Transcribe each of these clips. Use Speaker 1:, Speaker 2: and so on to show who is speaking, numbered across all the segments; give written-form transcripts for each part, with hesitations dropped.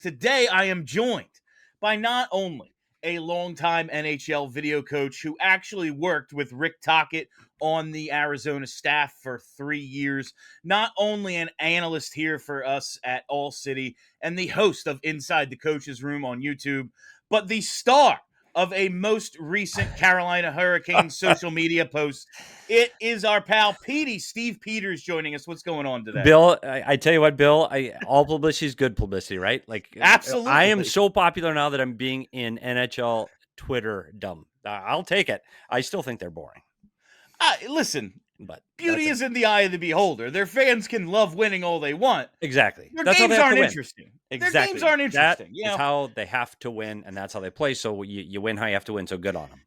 Speaker 1: Today, I am joined by not only a longtime NHL video coach who actually worked with Rick Tocchet on the Arizona staff for 3 years, not only an analyst here for us at ALLCITY and the host of Inside the Coach's Room on YouTube, but the star of a most recent Carolina Hurricanes social media post. It is our pal Petey, Steve Peters, joining us. What's going on today?
Speaker 2: Bill, I tell you what, Bill, all publicity is good publicity, right? Like, I am
Speaker 1: Absolutely.
Speaker 2: so popular now that I'm being in NHL Twitter dumb. I'll take it. I still think they're boring,
Speaker 1: Listen,
Speaker 2: but
Speaker 1: beauty is in the eye of the beholder. Their fans can love winning all they want.
Speaker 2: exactly.
Speaker 1: Their
Speaker 2: That's how
Speaker 1: games
Speaker 2: they have
Speaker 1: aren't
Speaker 2: to win.
Speaker 1: interesting.
Speaker 2: Exactly.
Speaker 1: Their games aren't interesting.
Speaker 2: That is how they have to win, and that's how they play. So you win how you have to win. So good on them.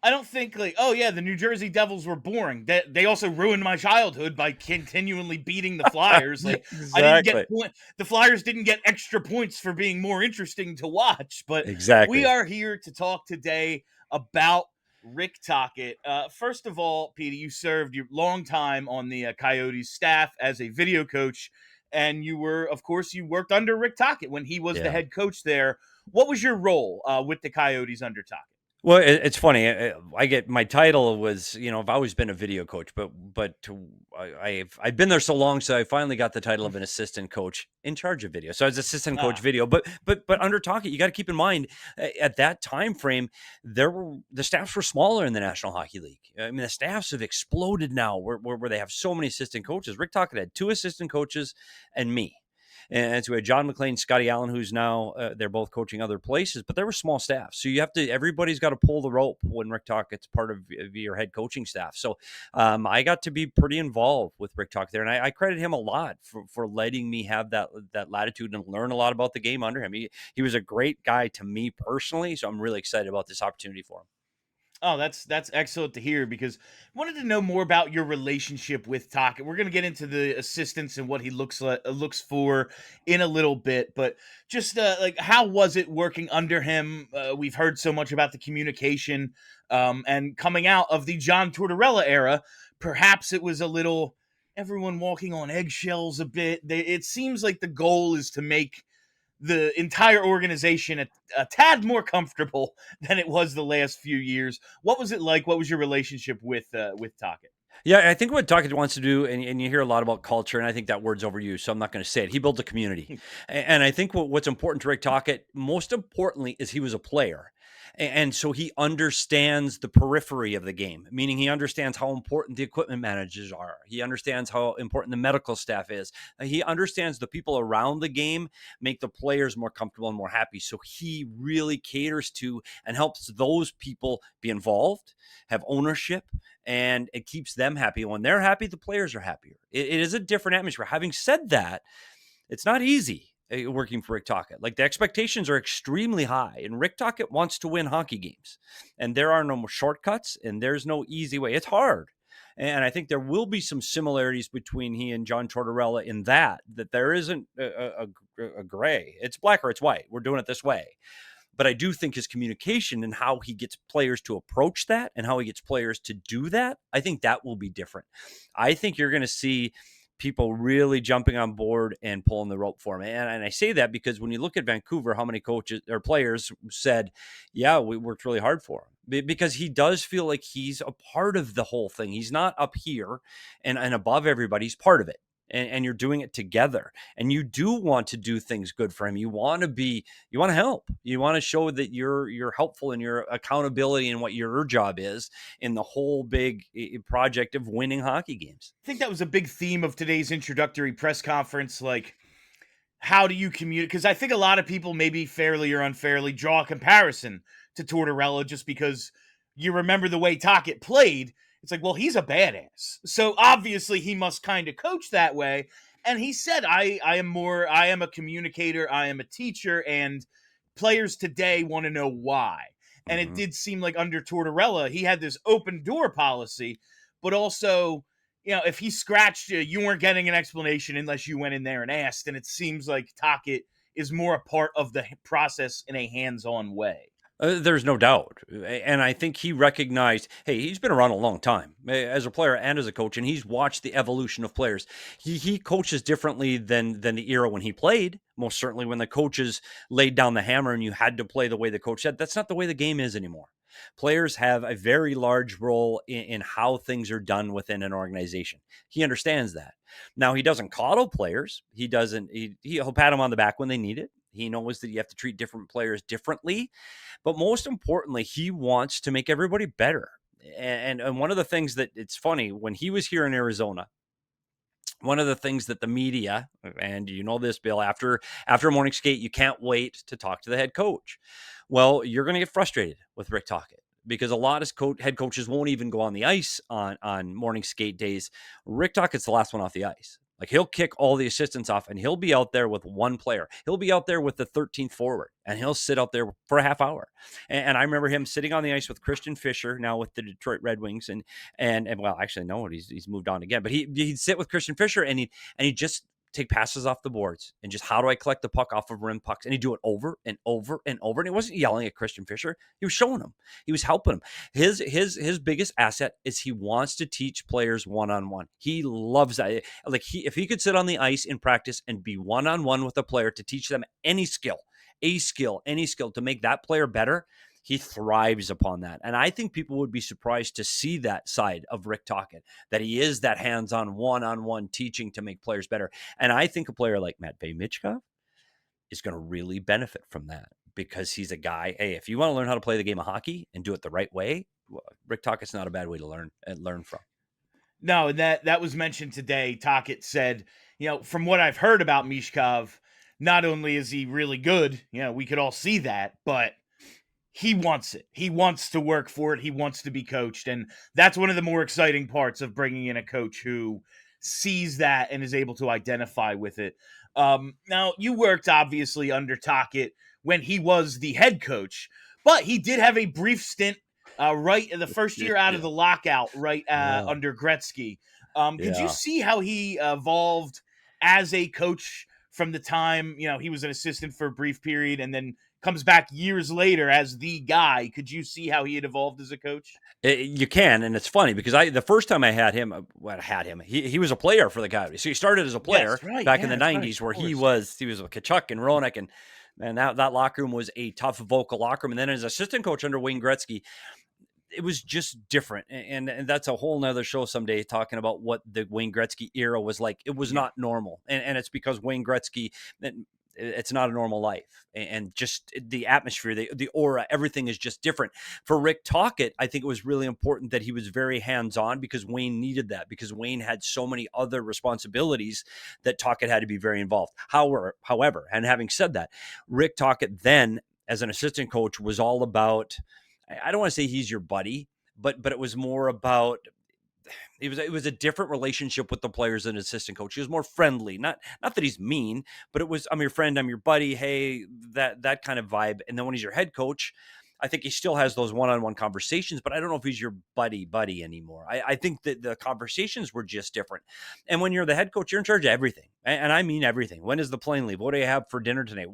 Speaker 1: I don't think the New Jersey Devils were boring. They also ruined my childhood by continually beating the Flyers. Like
Speaker 2: Exactly.
Speaker 1: I didn't get the Flyers didn't get extra points for being more interesting to watch. But
Speaker 2: Exactly.
Speaker 1: we are here to talk today about Rick Tocchet. First of all, Petey, you served your long time on the Coyotes staff as a video coach, and you worked under Rick Tocchet when he was the head coach there. What was your role with the Coyotes under Tocchet?
Speaker 2: Well, it's funny. I get my title was, I've always been a video coach, but I've been there so long, so I finally got the title of an assistant coach in charge of video. So I was assistant coach video, but under Tocchet, you got to keep in mind at that time frame, the staffs were smaller in the National Hockey League. I mean, the staffs have exploded now, where they have so many assistant coaches. Rick Tocchet had 2 assistant coaches and me. And so we had John McLean, Scotty Allen, who's now they're both coaching other places, but they were small staff. So everybody's got to pull the rope when Rick Tocchet's part of your head coaching staff. So I got to be pretty involved with Rick Tocchet there, and I credit him a lot for letting me have that latitude and learn a lot about the game under him. He was a great guy to me personally, so I'm really excited about this opportunity for him.
Speaker 1: Oh, that's excellent to hear, because I wanted to know more about your relationship with Tocchet. We're going to get into the assistants and what he looks for in a little bit, but just how was it working under him? We've heard so much about the communication, and coming out of the John Tortorella era, perhaps it was a little everyone walking on eggshells a bit. It seems like the goal is to make the entire organization a tad more comfortable than it was the last few years. What was it like? What was your relationship with Tocchet?
Speaker 2: Yeah, I think what Tocchet wants to do, and you hear a lot about culture, and I think that word's overused, so I'm not going to say it. He built a community. And I think what's important to Rick Tocchet, most importantly, is he was a player. And so he understands the periphery of the game, meaning he understands how important the equipment managers are. He understands how important the medical staff is. He understands the people around the game make the players more comfortable and more happy. So he really caters to and helps those people be involved, have ownership, and it keeps them happy. When they're happy, the players are happier. It is a different atmosphere. Having said that, it's not easy working for Rick Tocchet. Like, the expectations are extremely high, and Rick Tocchet wants to win hockey games, and there are no more shortcuts, and there's no easy way. It's hard. And I think there will be some similarities between he and John Tortorella in that there isn't a gray. It's black or it's white. We're doing it this way. But I do think his communication and how he gets players to approach that and how he gets players to do that, I think that will be different. I think you're going to see people really jumping on board and pulling the rope for him. And I say that because when you look at Vancouver, how many coaches or players said, yeah, we worked really hard for him, because he does feel like he's a part of the whole thing. He's not up here and above everybody. He's part of it. And you're doing it together, and you do want to do things good for him. You want to help. You want to show that you're helpful in your accountability and what your job is in the whole big project of winning hockey games.
Speaker 1: I think that was a big theme of today's introductory press conference. Like, how do you communicate? Because I think a lot of people, maybe fairly or unfairly, draw a comparison to Tortorella just because you remember the way Tocchet played. It's like, well, he's a badass, so obviously he must kind of coach that way. And he said, I am a communicator, I am a teacher, and players today want to know why. And it did seem like under Tortorella, he had this open door policy, but also, if he scratched you, you weren't getting an explanation unless you went in there and asked. And it seems like Tocchet is more a part of the process in a hands-on way.
Speaker 2: There's no doubt. And I think he recognized, hey, he's been around a long time as a player and as a coach, and he's watched the evolution of players. He coaches differently than the era when he played. Most certainly when the coaches laid down the hammer and you had to play the way the coach said. That's not the way the game is anymore. Players have a very large role in how things are done within an organization. He understands that. Now, he doesn't coddle players. He doesn't, he'll pat them on the back when they need it. He knows that you have to treat different players differently, but most importantly, he wants to make everybody better. And one of the things that it's funny when he was here in Arizona, one of the things that the media, and you know this, Bill, after morning skate, you can't wait to talk to the head coach. Well, you're going to get frustrated with Rick Tocchet because a lot of head coaches won't even go on the ice on morning skate days. Rick Tocchet's the last one off the ice. Like he'll kick all the assistants off and he'll be out there with one player. He'll be out there with the 13th forward and he'll sit out there for a half hour. And I remember him sitting on the ice with Christian Fischer, now with the Detroit Red Wings. And well, actually, no, he's moved on again, but he'd sit with Christian Fischer and he'd just take passes off the boards and just how do I collect the puck off of rim pucks? And he'd do it over and over and over. And he wasn't yelling at Christian Fischer. He was showing him. He was helping him. His biggest asset is he wants to teach players one-on-one. He loves that. Like if he could sit on the ice in practice and be one-on-one with a player to teach them any skill to make that player better, he thrives upon that. And I think people would be surprised to see that side of Rick Tocchet, that he is that hands-on, one-on-one teaching to make players better. And I think a player like Matvei Michkov is going to really benefit from that because he's a guy, hey, if you want to learn how to play the game of hockey and do it the right way, Rick Tocchet's not a bad way to learn from.
Speaker 1: No, and that was mentioned today. Tocchet said, from what I've heard about Michkov, not only is he really good, we could all see that, but he wants it. He wants to work for it. He wants to be coached. And that's one of the more exciting parts of bringing in a coach who sees that and is able to identify with it. Now, you worked obviously under Tocchet when he was the head coach, but he did have a brief stint right in the first year out of the lockout, right under Gretzky. Could you see how he evolved as a coach from the time, he was an assistant for a brief period and then comes back years later as the guy? Could you see how he had evolved as a coach?
Speaker 2: You can, and it's funny because the first time I had him, he was a player for the Coyotes. So he started as a player back in the '90s, where he was with Tkachuk and Roenick, and that locker room was a tough vocal locker room. And then as assistant coach under Wayne Gretzky, it was just different. And that's a whole nother show someday, talking about what the Wayne Gretzky era was like. It was not normal. And it's because Wayne Gretzky, it's not a normal life, and just the atmosphere, the aura, everything is just different. For Rick Tocchet, I think it was really important that he was very hands-on because Wayne needed that, because Wayne had so many other responsibilities that Tocchet had to be very involved. However, and having said that, Rick Tocchet then, as an assistant coach, was all about, I don't want to say he's your buddy, but it was more about, it was a different relationship with the players than assistant coach. He was more friendly, not that he's mean, but it was, I'm your friend, I'm your buddy. Hey, that kind of vibe. And then when he's your head coach, I think he still has those one-on-one conversations, but I don't know if he's your buddy anymore. I think that the conversations were just different. And when you're the head coach, you're in charge of everything. And I mean everything. When is the plane leave? What do you have for dinner tonight?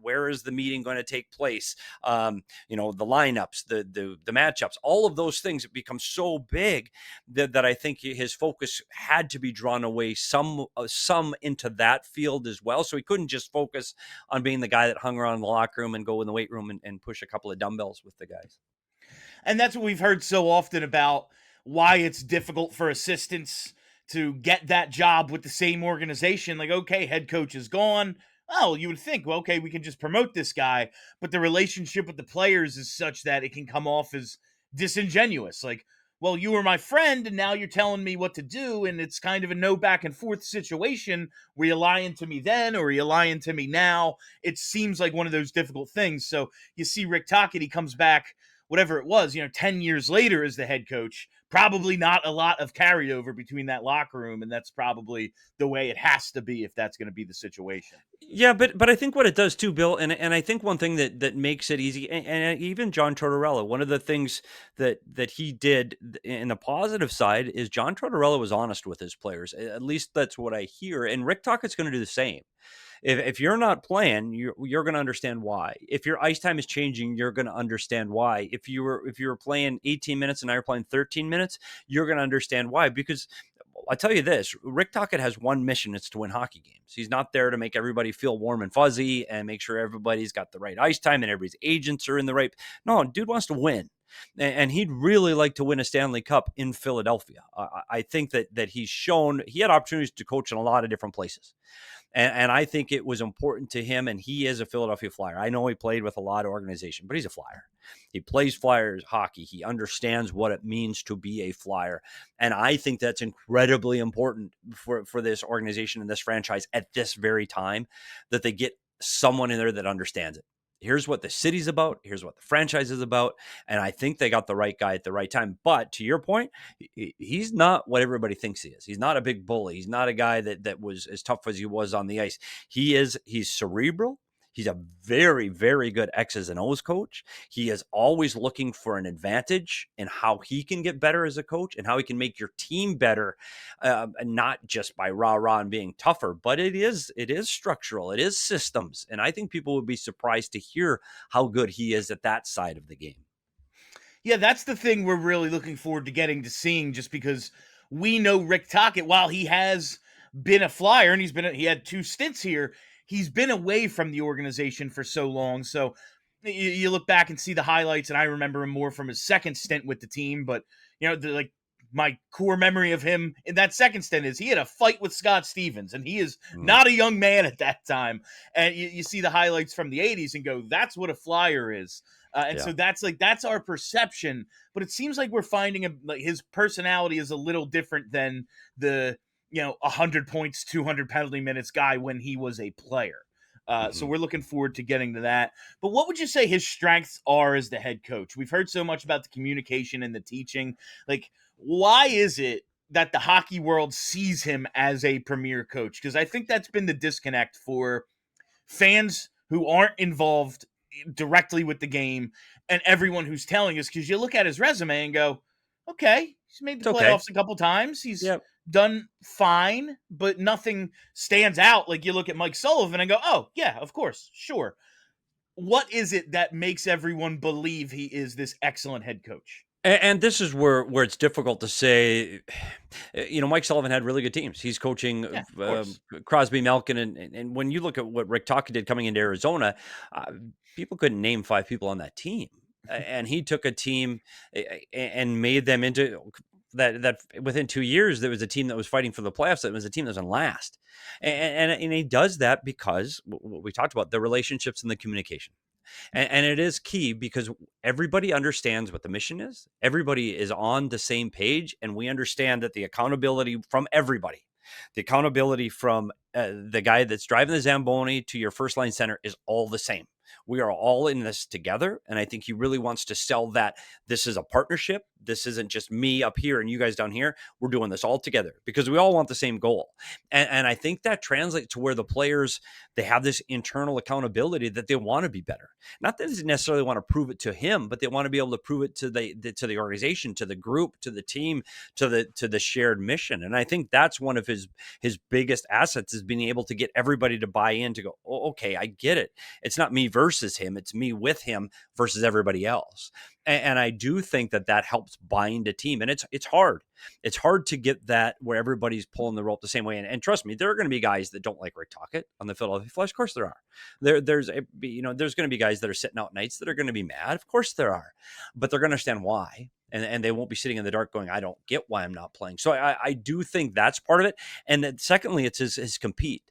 Speaker 2: Where is the meeting going to take place? The lineups, the matchups, all of those things have become so big that I think his focus had to be drawn away some into that field as well. So he couldn't just focus on being the guy that hung around the locker room and go in the weight room and push a couple of dumbbells with the guys.
Speaker 1: And that's what we've heard so often about why it's difficult for assistants to get that job with the same organization. Like, okay, head coach is gone. Oh, you would think, well, okay, we can just promote this guy. But the relationship with the players is such that it can come off as disingenuous. Like, well, you were my friend and now you're telling me what to do. And it's kind of a no back and forth situation. Were you lying to me then or are you lying to me now? It seems like one of those difficult things. So you see Rick Tocchet, he comes back, whatever it was, 10 years later as the head coach. Probably not a lot of carryover between that locker room, and that's probably the way it has to be if that's going to be the situation.
Speaker 2: Yeah, but I think what it does too, Bill, and I think one thing that makes it easy, and even John Tortorella, one of the things that he did in the positive side is John Tortorella was honest with his players. At least that's what I hear, and Rick Tocchet's going to do the same. If you're not playing, you're going to understand why. If your ice time is changing, you're going to understand why. If you were playing 18 minutes and now you're playing 13 minutes, you're going to understand why. Because I tell you this, Rick Tocchet has one mission. It's to win hockey games. He's not there to make everybody feel warm and fuzzy and make sure everybody's got the right ice time and everybody's agents are in the right. No, dude wants to win. And he'd really like to win a Stanley Cup in Philadelphia. I think that he's shown he had opportunities to coach in a lot of different places. And I think it was important to him, and he is a Philadelphia Flyer. I know he played with a lot of organization, but he's a Flyer. He plays Flyers hockey. He understands what it means to be a Flyer. And I think that's incredibly important for this organization and this franchise at this very time, that they get someone in there that understands it. Here's what the city's about. Here's what the franchise is about. And I think they got the right guy at the right time. But to your point, he's not what everybody thinks he is. He's not a big bully. He's not a guy that was as tough as he was on the ice. He's cerebral. He's a very, very good X's and O's coach. He is always looking for an advantage in how he can get better as a coach and how he can make your team better, not just by rah-rah and being tougher, but it is structural. It is systems. And I think people would be surprised to hear how good he is at that side of the game.
Speaker 1: Yeah, that's the thing we're really looking forward to getting to seeing, just because we know Rick Tocchet, while he has been a Flyer and he had 2 stints here, he's been away from the organization for so long. So you look back and see the highlights, and I remember him more from his second stint with the team. But like my core memory of him in that second stint is he had a fight with Scott Stevens, and he is not a young man at that time. And you see the highlights from the '80s and go, "That's what a Flyer is." So that's our perception. But it seems like we're finding his personality is a little different than the 100 points, 200 penalty minutes guy when he was a player. So we're looking forward to getting to that. But what would you say his strengths are as the head coach? We've heard so much about the communication and the teaching. Like, why is it that the hockey world sees him as a premier coach? Because I think that's been the disconnect for fans who aren't involved directly with the game and everyone who's telling us, because you look at his resume and go, okay, he's made the playoffs a couple times. He's done fine, but nothing stands out. Like, you look at Mike Sullivan and go, oh, yeah, of course, sure. What is it that makes everyone believe he is this excellent head coach?
Speaker 2: And this is where it's difficult to say. Mike Sullivan had really good teams. He's coaching Crosby, Malkin, and when you look at what Rick Tocchet did coming into Arizona, people couldn't name 5 people on that team. And he took a team and made them into that within 2 years, there was a team that was fighting for the playoffs. That was a team that was in last. And he does that because what we talked about, the relationships and the communication. And it is key because everybody understands what the mission is. Everybody is on the same page, and we understand that the accountability from everybody, the accountability from the guy that's driving the Zamboni to your first line center is all the same. We are all in this together. And I think he really wants to sell that this is a partnership. This isn't just me up here and you guys down here. We're doing this all together because we all want the same goal. And I think that translates to where the players, they have this internal accountability that they want to be better. Not that they necessarily want to prove it to him, but they want to be able to prove it to the organization, to the group, to the team, to the shared mission. And I think that's one of his biggest assets, is being able to get everybody to buy in, to go, oh, okay, I get it. It's not me versus him. It's me with him versus everybody else. And I do think that helps bind a team. And it's hard. It's hard to get that where everybody's pulling the rope the same way. And trust me, there are going to be guys that don't like Rick Tocchet on the Philadelphia Flyers. Of course there are. There's going to be guys that are sitting out nights that are going to be mad. Of course there are. But they're going to understand why. And they won't be sitting in the dark going, I don't get why I'm not playing. So I do think that's part of it. And then secondly, it's his compete.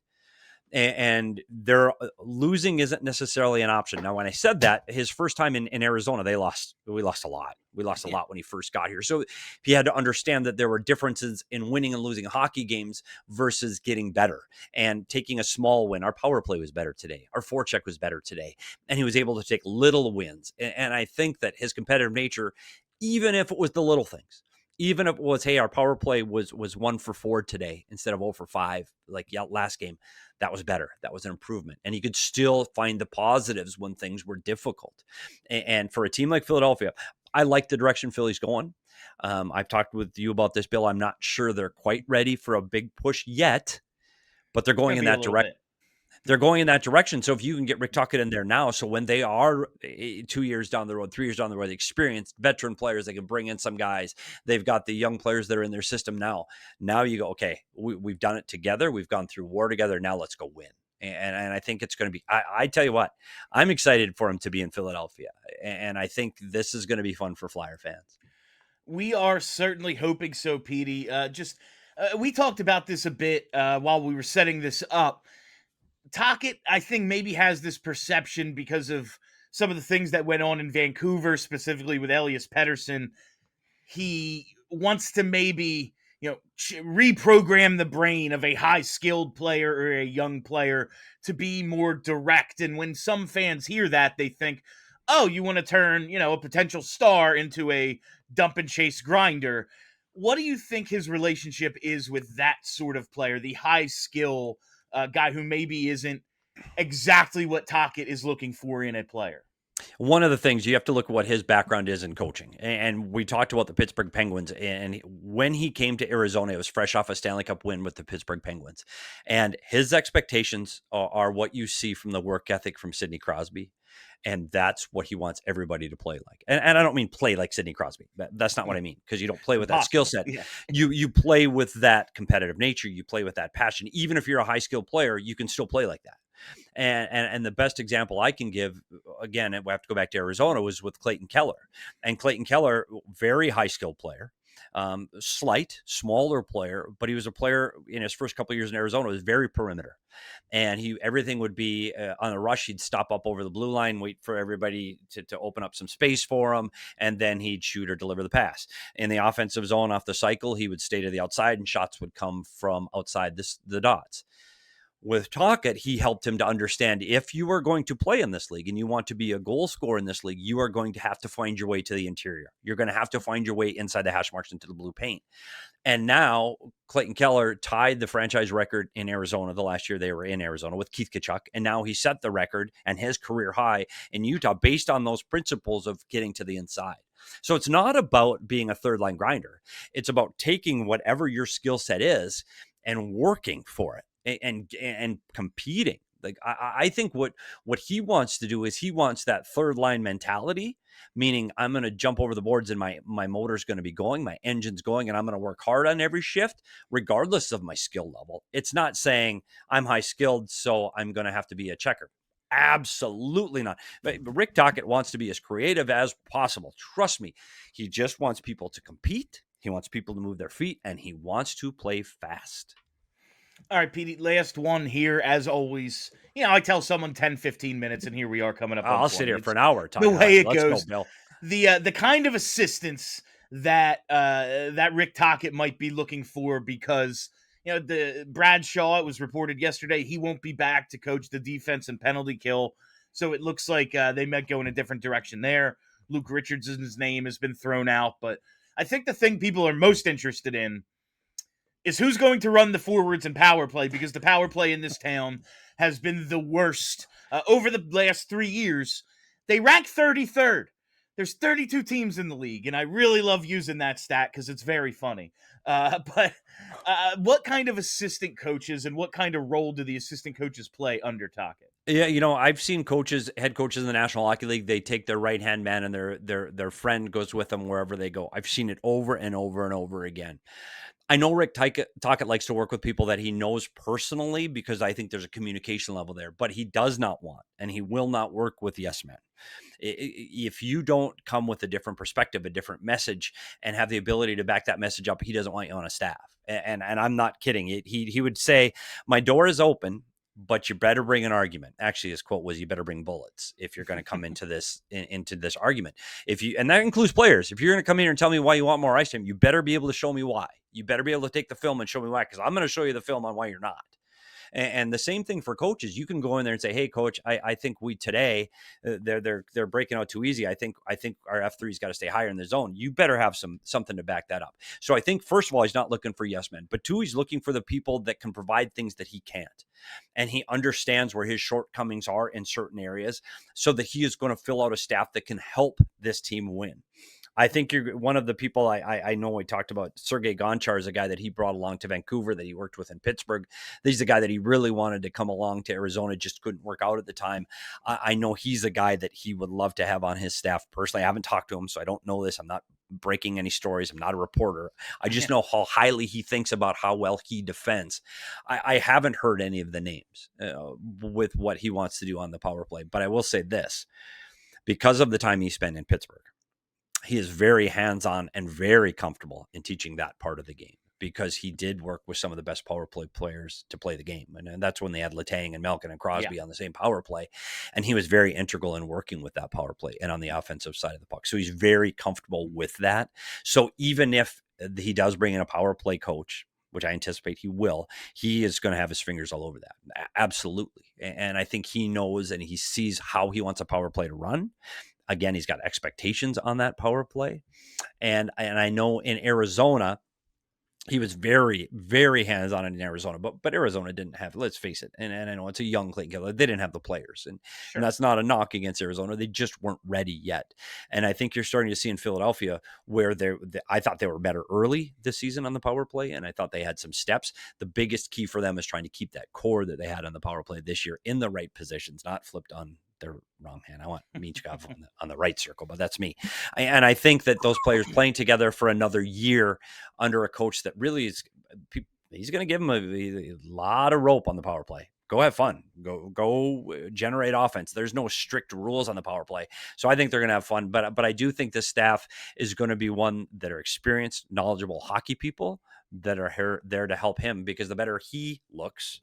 Speaker 2: And they're losing isn't necessarily an option. Now, when I said that, his first time in Arizona, we lost a lot. We lost a lot when he first got here. So he had to understand that there were differences in winning and losing hockey games versus getting better and taking a small win. Our power play was better today. Our forecheck was better today. And he was able to take little wins. And I think that his competitive nature, even if it was the little things, even if it was, hey, our power play was 1 for 4 today instead of 0 for 5, like last game, that was better. That was an improvement. And he could still find the positives when things were difficult. And for a team like Philadelphia, I like the direction Philly's going. I've talked with you about this, Bill. I'm not sure they're quite ready for a big push yet, but they're going in that direction. they're going in that direction. So if you can get Rick Tocchet in there now, so when they are 2 years down the road, 3 years down the road, experienced veteran players, they can bring in some guys. They've got the young players that are in their system now. Now you go, okay, we've done it together. We've gone through war together. Now let's go win. And I think it's going to be, I tell you what, I'm excited for him to be in Philadelphia. And I think this is going to be fun for Flyer fans.
Speaker 1: We are certainly hoping so, Petey. We talked about this a bit while we were setting this up. Tocchet, I think, maybe has this perception because of some of the things that went on in Vancouver, specifically with Elias Pettersson. He wants to maybe, reprogram the brain of a high-skilled player or a young player to be more direct. And when some fans hear that, they think, oh, you want to turn, a potential star into a dump and chase grinder. What do you think his relationship is with that sort of player, the high skill guy who maybe isn't exactly what Tocchet is looking for in a player?
Speaker 2: One of the things you have to look at what his background is in coaching. And we talked about the Pittsburgh Penguins. And when he came to Arizona, it was fresh off a Stanley Cup win with the Pittsburgh Penguins. And his expectations are what you see from the work ethic from Sidney Crosby. And that's what he wants everybody to play like. And I don't mean play like Sidney Crosby. That's not what I mean, because you don't play with that skill set.
Speaker 1: Yeah.
Speaker 2: You play with that competitive nature. You play with that passion. Even if you're a high skilled player, you can still play like that. And the best example I can give, again, we have to go back to Arizona, was with Clayton Keller. And Clayton Keller, very high skilled player, smaller player, but he was a player in his first couple of years in Arizona, was very perimeter. And everything would be on a rush. He'd stop up over the blue line, wait for everybody to open up some space for him, and then he'd shoot or deliver the pass. In the offensive zone off the cycle, he would stay to the outside, and shots would come from outside the dots. With Tocchet, he helped him to understand, if you are going to play in this league and you want to be a goal scorer in this league, you are going to have to find your way to the interior. You're going to have to find your way inside the hash marks into the blue paint. And now Clayton Keller tied the franchise record in Arizona the last year they were in Arizona with Keith Tkachuk. And now he set the record and his career high in Utah based on those principles of getting to the inside. So it's not about being a third line grinder. It's about taking whatever your skill set is and working for it. And competing. Like I think what he wants to do is he wants that third line mentality, meaning I'm going to jump over the boards and my motor's going to be going, my engine's going, and I'm going to work hard on every shift, regardless of my skill level. It's not saying I'm high skilled, so I'm going to have to be a checker. Absolutely not. But Rick Tocchet wants to be as creative as possible. Trust me. He just wants people to compete. He wants people to move their feet, and he wants to play fast.
Speaker 1: All right, Petey, last one here, as always. I tell someone 10, 15 minutes, and here we are coming up on
Speaker 2: I'll
Speaker 1: 20.
Speaker 2: sit here for an hour
Speaker 1: The way it
Speaker 2: Let's
Speaker 1: goes.
Speaker 2: Go, Bill.
Speaker 1: The kind of assistance that Rick Tocchet might be looking for, because the Bradshaw, it was reported yesterday, he won't be back to coach the defense and penalty kill. So it looks like they might go in a different direction there. Luke Richardson's name has been thrown out, but I think the thing people are most interested in is who's going to run the forwards and power play, because the power play in this town has been the worst over the last 3 years. They rank 33rd. There's 32 teams in the league, and I really love using that stat because it's very funny. But what kind of assistant coaches and what kind of role do the assistant coaches play under Tocchet?
Speaker 2: Yeah, I've seen head coaches in the National Hockey League. They take their right-hand man and their friend goes with them wherever they go. I've seen it over and over and over again. I know Rick Tocchet likes to work with people that he knows personally, because I think there's a communication level there, but he does not want, and he will not work with yes men. If you don't come with a different perspective, a different message, and have the ability to back that message up, he doesn't want you on a staff. And I'm not kidding. He would say, my door is open, but you better bring an argument. Actually, his quote was, you better bring bullets if you're going to come into this argument. And that includes players. If you're going to come here and tell me why you want more ice time, you better be able to show me why. You better be able to take the film and show me why, because I'm going to show you the film on why you're not. And the same thing for coaches. You can go in there and say, hey, coach, I think we today, they're breaking out too easy. I think our F3's got to stay higher in the zone. You better have something to back that up. So I think, first of all, he's not looking for yes men, but two, he's looking for the people that can provide things that he can't. And he understands where his shortcomings are in certain areas, so that he is going to fill out a staff that can help this team win. I think you're one of the people I know. We talked about Sergei Gonchar is a guy that he brought along to Vancouver that he worked with in Pittsburgh. He's a guy that he really wanted to come along to Arizona, just couldn't work out at the time. I know he's a guy that he would love to have on his staff personally. I haven't talked to him, so I don't know this. I'm not breaking any stories. I'm not a reporter. I just know how highly he thinks about how well he defends. I haven't heard any of the names with what he wants to do on the power play, but I will say this. Because of the time he spent in Pittsburgh, he is very hands-on and very comfortable in teaching that part of the game because he did work with some of the best power play players to play the game. And that's when they had Letang and Malkin and Crosby on the same power play. And he was very integral in working with that power play and on the offensive side of the puck. So he's very comfortable with that. So even if he does bring in a power play coach, which I anticipate he will, he is going to have his fingers all over that. Absolutely. And I think he knows and he sees how he wants a power play to run. Again, he's got expectations on that power play. And I know in Arizona, he was very, very hands-on in Arizona, but Arizona didn't have, let's face it, and I know it's a young Clayton Keller, they didn't have the players, and that's not a knock against Arizona. They just weren't ready yet. And I think you're starting to see in Philadelphia where I thought they were better early this season on the power play, and I thought they had some steps. The biggest key for them is trying to keep that core that they had on the power play this year in the right positions, not flipped on their wrong hand. I want Michkov on the right circle, but that's me. And I think that those players playing together for another year under a coach that really is, he's going to give them a lot of rope on the power play. Go have fun. Go generate offense. There's no strict rules on the power play. So I think they're going to have fun. But I do think this staff is going to be one that are experienced, knowledgeable hockey people that are there to help him, because the better he looks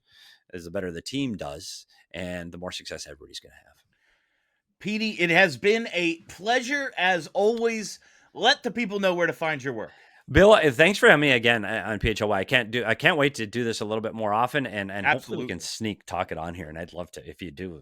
Speaker 2: is the better the team does and the more success everybody's going to have.
Speaker 1: Petey, it has been a pleasure as always. Let the people know where to find your work.
Speaker 2: Bill, thanks for having me again on PHLY. I can't wait to do this a little bit more often, and hopefully we can sneak talk it on here. And I'd love to, if you do,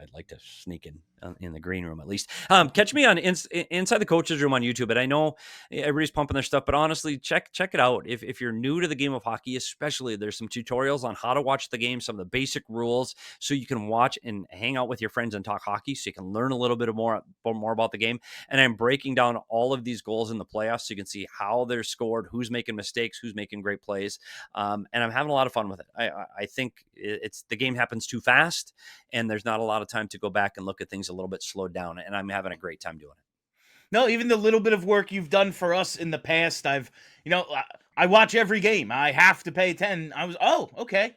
Speaker 2: I'd like to sneak in the green room at least. Catch me on Inside the Coaches Room on YouTube. And I know everybody's pumping their stuff, but honestly, check it out. If you're new to the game of hockey, especially, there's some tutorials on how to watch the game, some of the basic rules, so you can watch and hang out with your friends and talk hockey, so you can learn a little bit more about the game. And I'm breaking down all of these goals in the playoffs, so you can see how they're scored, who's making mistakes, who's making great plays. And I'm having a lot of fun with it. I think it's the game happens too fast, and there's not a lot of time to go back and look at things a little bit slowed down, and I'm having a great time doing it.
Speaker 1: No, even the little bit of work you've done for us in the past, I watch every game. I have to pay 10. Okay.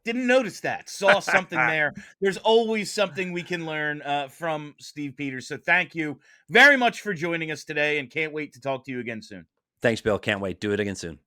Speaker 1: Didn't notice that. Saw something there. There's always something we can learn from Steve Peters. So thank you very much for joining us today, and can't wait to talk to you again soon.
Speaker 2: Thanks, Bill. Can't wait. Do it again soon.